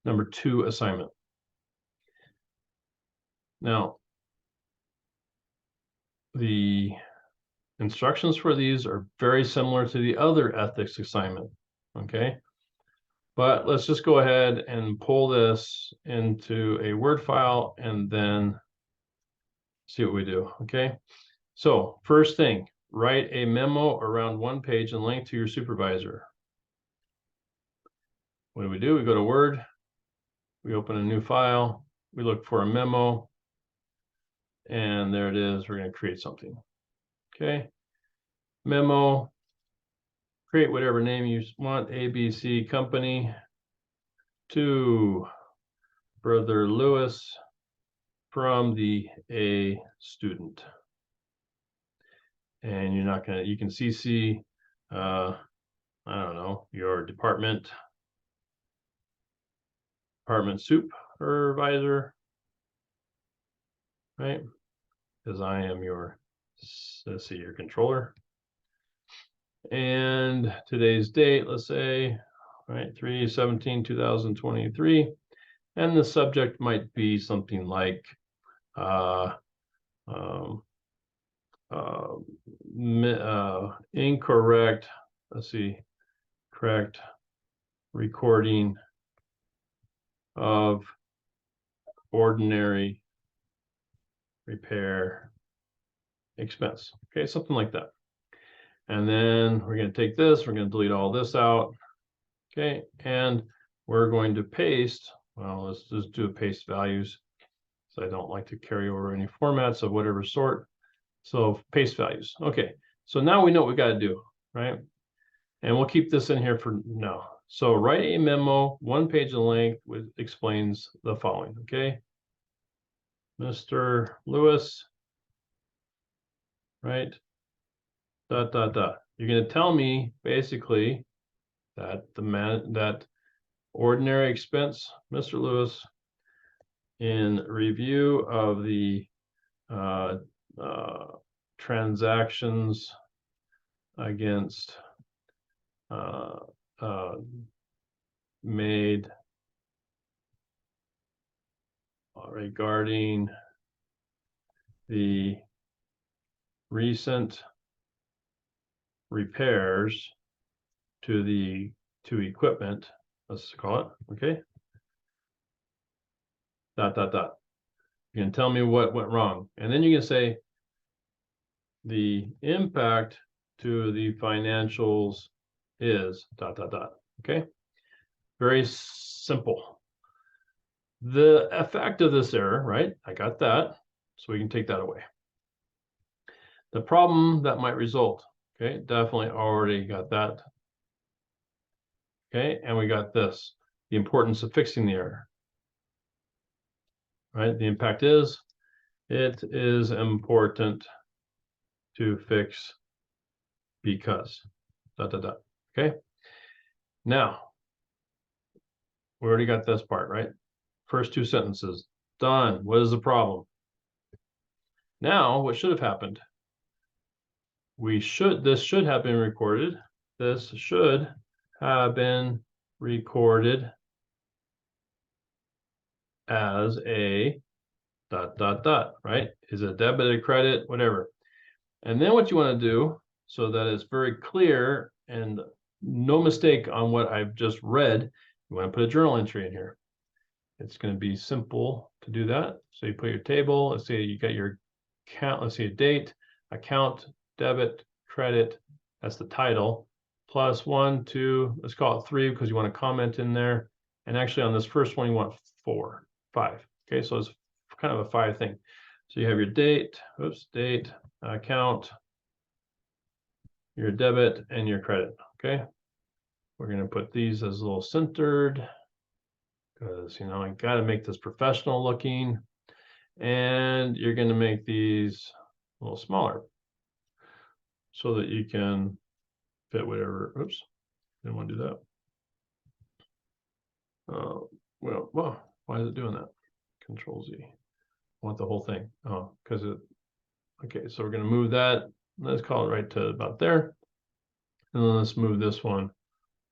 number 2 assignment. Now, the instructions for these are very similar to the other ethics assignment, okay? But let's just go ahead and pull this into a Word file and then see what we do, okay? So first thing, write a memo around 1 page in length to your supervisor. What do? We go to Word, we open a new file, we look for a memo, and there it is. We're going to create something. Okay. Memo, create whatever name you want, ABC Company, to Brother Lewis from the A student. And you're not going to, you can CC, I don't know, your department supervisor, right? Because I am your, let's see, your controller. And today's date, let's say, right, 3/17/2023. And the subject might be something like incorrect, let's see, correct recording of ordinary repair expense. Okay, something like that. And then we're going to take this, we're going to delete all this out. Okay, and we're going to paste, well, let's just do a paste values. So I don't like to carry over any formats of whatever sort. So paste values. Okay, so now we know what we got to do, right? And we'll keep this in here for now. So write a memo, 1 page in length, which explains the following, okay? Mr. Lewis, right? ... You're going to tell me basically that that ordinary expense, Mr. Lewis, in review of the transactions against made regarding the recent repairs to equipment, let's call it, okay? ... You can tell me what went wrong, and then you can say the impact to the financials is ... Okay, very simple. The effect of this error, right? I got that, so we can take that away. The problem that might result, okay, definitely already got that. Okay, and we got this, the importance of fixing the error. Right, the impact is, it is important to fix because ... Okay, now we already got this part, right? First 2 sentences done. What is the problem? Now what should have happened? This should have been recorded. This should have been recorded as a ... right? Is it debit or credit, whatever. And then what you want to do, so that it's very clear and no mistake on what I've just read, you want to put a journal entry in here. It's going to be simple to do that. So you put your table, let's say you got your account, let's say a date, account, debit, credit, that's the title, plus 1, 2, let's call it 3 because you want to comment in there. And actually on this first one, you want 4, 5. Okay, so it's kind of a 5 thing. So you have your date, date, account, your debit, and your credit. Okay, we're going to put these as a little centered because, you know, I got to make this professional looking, and you're going to make these a little smaller so that you can fit whatever. Oops, didn't want to do that. Well, why is it doing that? Control Z. I want the whole thing. Oh, because it. Okay, so we're going to move that. Let's call it right to about there. And then let's move this one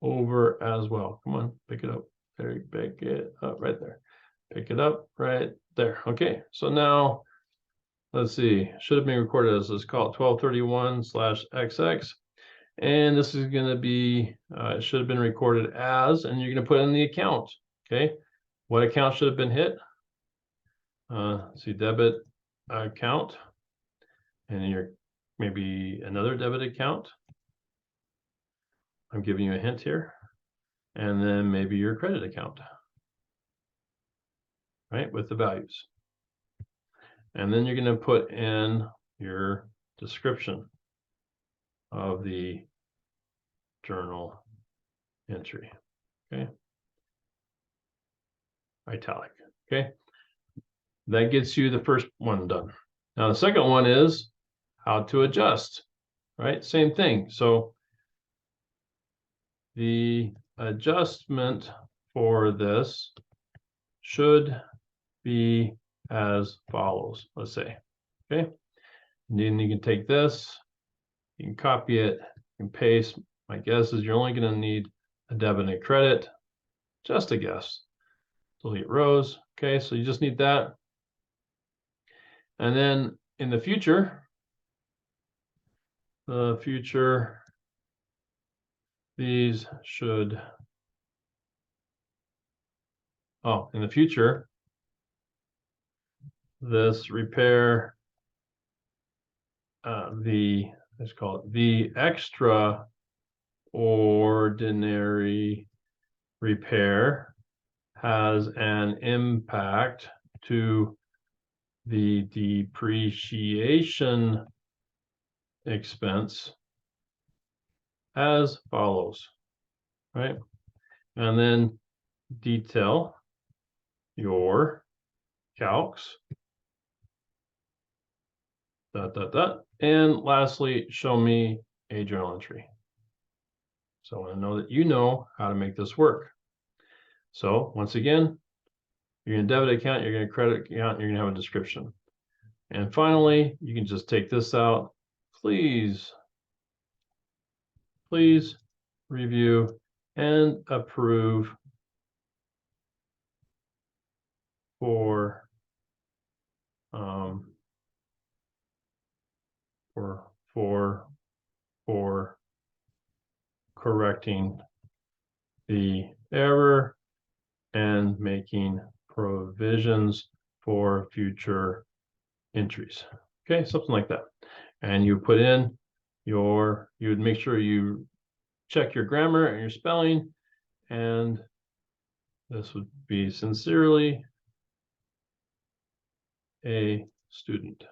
over as well. Come on, pick it up. there, pick it up right there. Pick it up right there. Okay, so now let's see, should have been recorded as, let's call it 1231/XX. And this is going to be, it should have been recorded as, and you're going to put in the account. Okay, what account should have been hit? See, debit account, and your maybe another debit account. I'm giving you a hint here. And then maybe your credit account, right, with the values. And then you're going to put in your description of the journal entry. Okay, italic. Okay, that gets you the first one done. Now the second one is how to adjust, right? Same thing. So the adjustment for this should be as follows, let's say. Okay, and then you can take this, you can copy it, you can paste. My guess is you're only going to need a debit and a credit, just a guess. Delete rows. Okay, so you just need that. And then in the future, these should, in the future, this repair, let's call it the extraordinary repair, has an impact to the depreciation expense as follows, right? And then detail your calcs, ... And lastly, show me a journal entry. So I want to know that you know how to make this work. So once again, you're going to debit account, you're going to credit account, you're going to have a description. And finally, you can just take this out. Please review and approve for correcting the error and making provisions for future entries. Okay, something like that. And you put in you would make sure you check your grammar and your spelling, and this would be sincerely a student.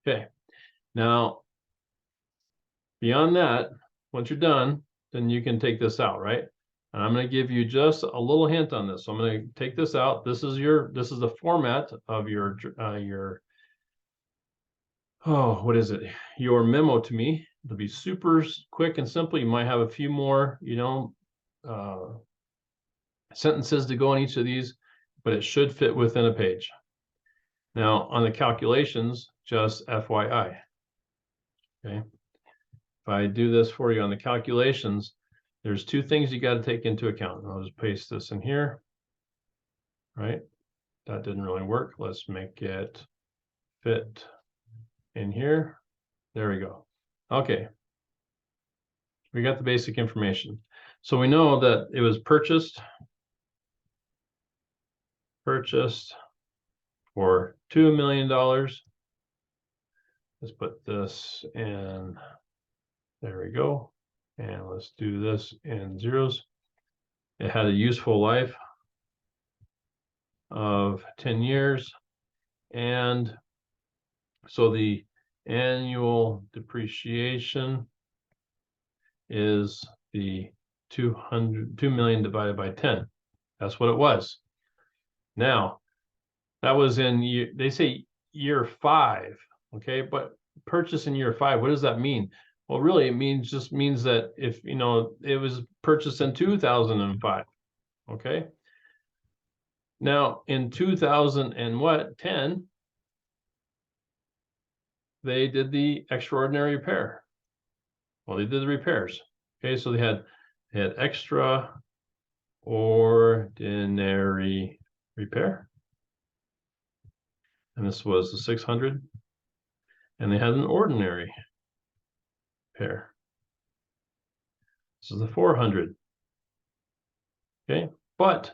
Okay, now beyond that, once you're done, then you can take this out, right? And I'm going to give you just a little hint on this. So I'm going to take this out. This is the format of your what is it? Your memo to me. It'll be super quick and simple. You might have a few more, sentences to go on each of these, but it should fit within a page. Now on the calculations, just FYI. Okay. If I do this for you on the calculations, there's two things you got to take into account. I'll just paste this in here. Right. That didn't really work. Let's make it fit in here. There we go. Okay. We got the basic information. So we know that it was purchased for $2 million. Let's put this in, there we go. And let's do this in zeros. It had a useful life of 10 years. And so the annual depreciation is the 2 million divided by 10. That's what it was. Now, that was in, they say year 5, okay? But purchase in year 5, what does that mean? Well, really, it just means that if, it was purchased in 2005, okay? Now, in 2010, they did the extraordinary repair. Well, they did the repairs. Okay, so they had extraordinary ordinary repair. And this was the 600. And they had an ordinary repair. This is the 400. Okay, but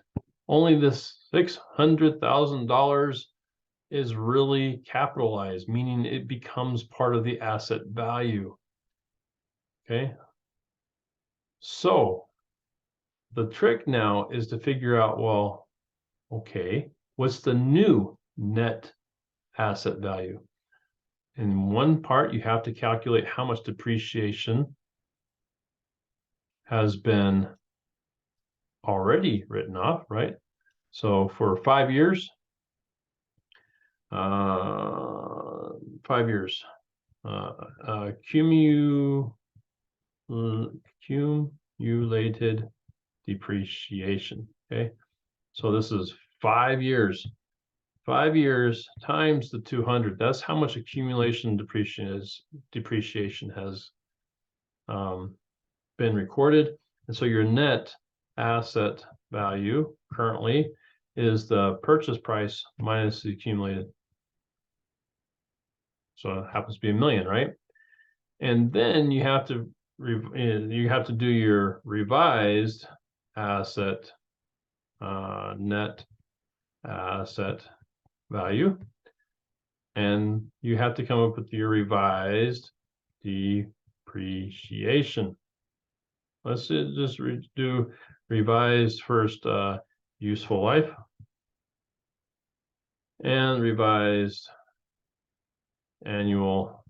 only this $600,000 is really capitalized, meaning it becomes part of the asset value. Okay, so the trick now is to figure out, well, okay, what's the new net asset value? In one part, you have to calculate how much depreciation has been already written off, right? So for 5 years, 5 years, cumulated depreciation. Okay, so this is 5 years. 5 years times the 200. That's how much accumulation depreciation has been recorded. And so your net asset value currently is the purchase price minus the accumulated. So it happens to be $1 million, right? And then you have to do your revised asset net asset value, and you have to come up with your revised depreciation. Let's just do revised first, useful life, and revised annual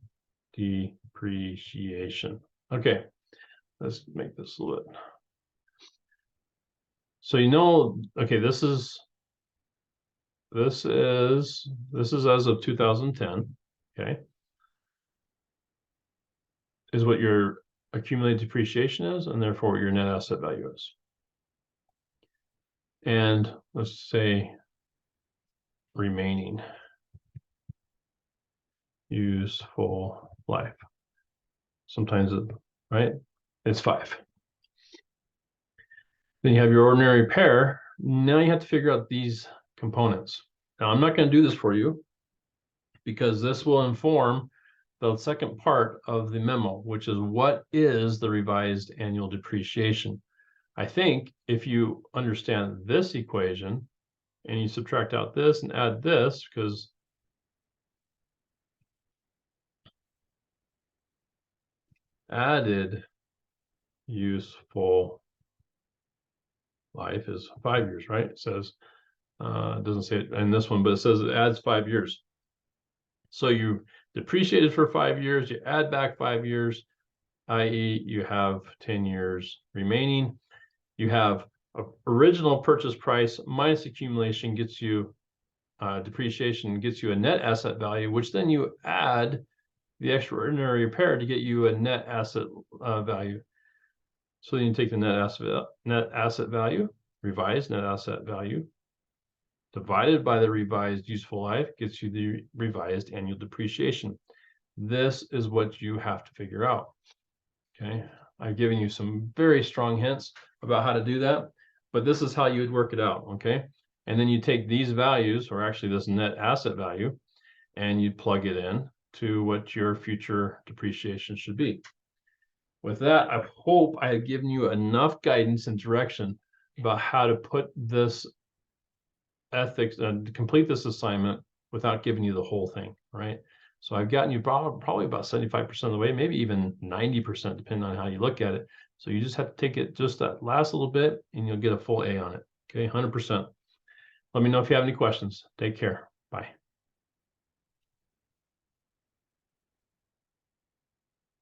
depreciation. Okay, let's make this a little bit. So okay, this is as of 2010. Okay, is what your accumulated depreciation is, and therefore what your net asset value is. And let's say remaining useful life. Sometimes it's 5. Then you have your ordinary repair. Now you have to figure out these components. Now I'm not going to do this for you because this will inform the second part of the memo, which is what is the revised annual depreciation. I think if you understand this equation and you subtract out this and add this, because added useful life is 5 years, right? It says, it doesn't say it in this one, but it says it adds 5 years. So you depreciated for 5 years, you add back 5 years, i.e. you have 10 years remaining. You have original purchase price minus accumulation gets you depreciation, gets you a net asset value, which then you add the extraordinary repair to get you a net asset value. So then you take the net asset value, revised net asset value, divided by the revised useful life gets you the revised annual depreciation. This is what you have to figure out. Okay, I've given you some very strong hints about how to do that, but this is how you would work it out. Okay, and then you take these values, or actually this net asset value, and you plug it in to what your future depreciation should be. With that, I hope I have given you enough guidance and direction about how to put this ethics and complete this assignment without giving you the whole thing, right? So I've gotten you probably about 75% of the way, maybe even 90%, depending on how you look at it. So you just have to take it just that last little bit and you'll get a full A on it. Okay, 100%. Let me know if you have any questions. Take care. Bye.